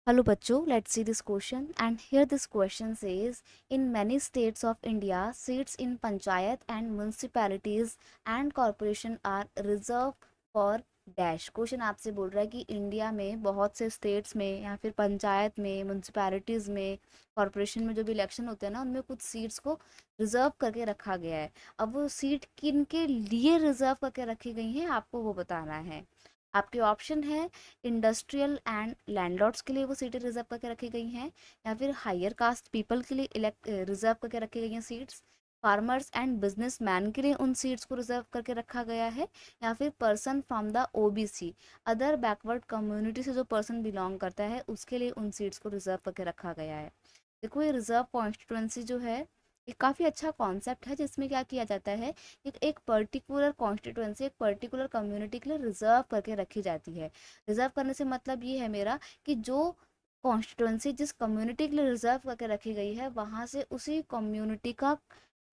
Hello bachcho, let's see this question. And here this question says, in many states of India, seats in panchayat and municipalities and corporation are reserved for dash. Question आपसे बोल रहा है कि India में बहुत से states में या फिर पंचायत में, म्यूनसिपैलिटीज़ में, कॉरपोरेशन में जो भी इलेक्शन होते हैं ना, उनमें कुछ सीट्स को रिजर्व करके रखा गया है। अब वो सीट किन के लिए रिजर्व करके रखी गई हैं, आपको वो बताना है। आपके ऑप्शन है, इंडस्ट्रियल एंड लैंडलॉर्ड्स के लिए वो सीटें रिजर्व करके रखी गई हैं, या फिर हायर कास्ट पीपल के लिए रिजर्व करके रखी गई हैं सीट्स, फार्मर्स एंड बिजनेसमैन के लिए उन सीट्स को रिजर्व करके रखा गया है, या फिर person from the OBC, other backward community से जो पर्सन बिलोंग करता है उसके लिए उन सीट्स को रिजर्व करके रखा गया है। देखो, ये रिजर्व कॉन्स्टिट्यूंसी जो है, ये काफ़ी अच्छा कॉन्सेप्ट है, जिसमें क्या किया जाता है, एक पर्टिकुलर कॉन्स्टिट्यूंसी, एक पर्टिकुलर कम्युनिटी के लिए रिजर्व करके रखी जाती है। रिजर्व करने से मतलब ये है मेरा कि जो कॉन्स्टिट्यूंसी जिस कम्युनिटी के लिए रिजर्व करके रखी गई है, वहाँ से उसी कम्युनिटी का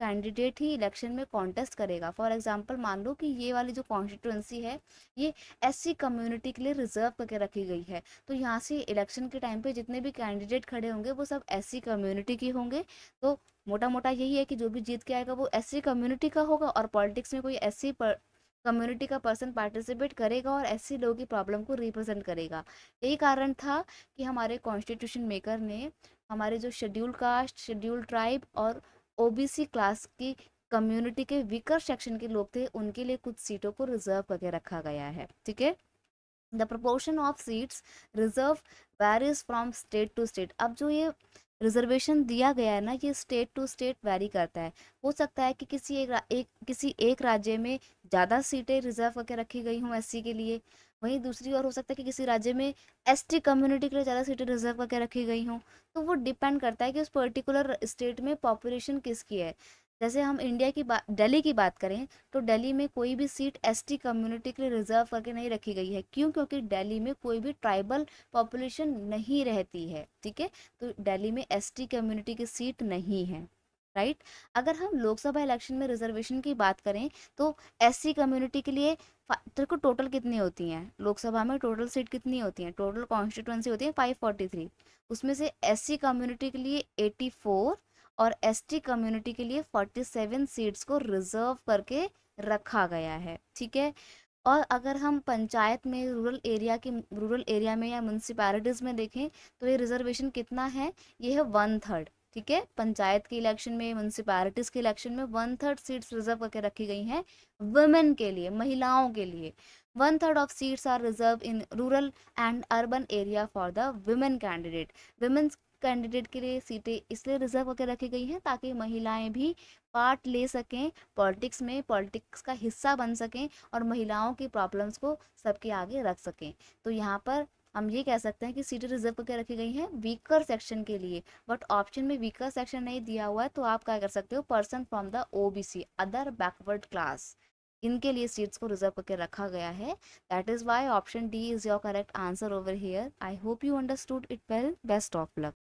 कैंडिडेट ही इलेक्शन में कॉन्टेस्ट करेगा। फॉर एग्जांपल, मान लो कि ये वाली जो कॉन्स्टिट्यूंसी है, ये एससी कम्युनिटी के लिए रिजर्व करके रखी गई है, तो यहाँ से इलेक्शन के टाइम पे जितने भी कैंडिडेट खड़े होंगे वो सब एससी कम्युनिटी के होंगे। तो मोटा मोटा यही है कि जो भी जीत के आएगा वो एससी कम्युनिटी का होगा, और पॉलिटिक्स में कोई एससी कम्युनिटी का पर्सन पार्टिसिपेट करेगा और एससी लोगों की प्रॉब्लम को रिप्रेजेंट करेगा। यही कारण था कि हमारे कॉन्स्टिट्यूशन मेकर ने हमारे जो शेड्यूल कास्ट, शेड्यूल ट्राइब और ओबीसी क्लास की कम्युनिटी के वीकर सेक्शन के लोग थे, उनके लिए कुछ सीटों को रिजर्व करके रखा गया है। ठीक है। The proportion of seats reserve varies from state to state. अब जो ये रिजर्वेशन दिया गया है ना, ये स्टेट टू स्टेट वेरी करता है। हो सकता है कि किसी एक राज्य में ज़्यादा सीटें रिजर्व करके रखी गई हों एससी के लिए, वहीं दूसरी ओर हो सकता है कि किसी राज्य में एसटी कम्युनिटी के लिए ज़्यादा सीटें रिजर्व करके रखी गई हों। तो वो डिपेंड करता है कि उस पर्टिकुलर स्टेट में पॉपुलेशन किसकी है। जैसे हम इंडिया की बात, दिल्ली की बात करें, तो दिल्ली में कोई भी सीट एसटी कम्युनिटी के लिए रिजर्व करके नहीं रखी गई है। क्यों? क्योंकि दिल्ली में कोई भी ट्राइबल पॉपुलेशन नहीं रहती है। ठीक है। तो दिल्ली में एसटी कम्युनिटी की सीट नहीं है। राइट। अगर हम लोकसभा इलेक्शन में रिजर्वेशन की बात करें, तो एससी कम्युनिटी के लिए तेरे को टोटल कितनी होती हैं लोकसभा में? टोटल सीट कितनी होती हैं? टोटल कॉन्स्टिट्यूंसी होती है 543। उसमें से एससी कम्युनिटी के लिए 84 और एसटी कम्युनिटी के लिए 47 सीट्स को रिजर्व करके रखा गया है। ठीक है। और अगर हम पंचायत में, रूरल एरिया में या म्यूनसिपैलिटीज में देखें, तो ये रिजर्वेशन कितना है? ये है 1/3। ठीक है। पंचायत के इलेक्शन में, म्यूनसिपैलिटीज के इलेक्शन में 1/3 सीट्स रिजर्व करके रखी गई हैं वुमेन के लिए, महिलाओं के लिए। 1/3 of seats are reserve in rural and urban area for the women candidate. Women candidate के लिए सीटें इसलिए रिजर्व करके रखी गई हैं ताकि महिलाएं भी पार्ट ले सकें पॉलिटिक्स में, पॉलिटिक्स का हिस्सा बन सकें, और महिलाओं की प्रॉब्लम्स को सबके आगे रख सकें। तो यहाँ पर हम ये कह सकते हैं कि सीटें रिजर्व करके रखी गई हैं वीकर सेक्शन के लिए। बट ऑप्शन में वीकर सेक्शन नहीं दिया हुआ है, तो आप क्या कर सकते हो? Person from the OBC, other backward class, इनके लिए सीट्स को रिजर्व करके रखा गया है। That is why option D is your correct answer over here. I hope you understood it well. Best of luck.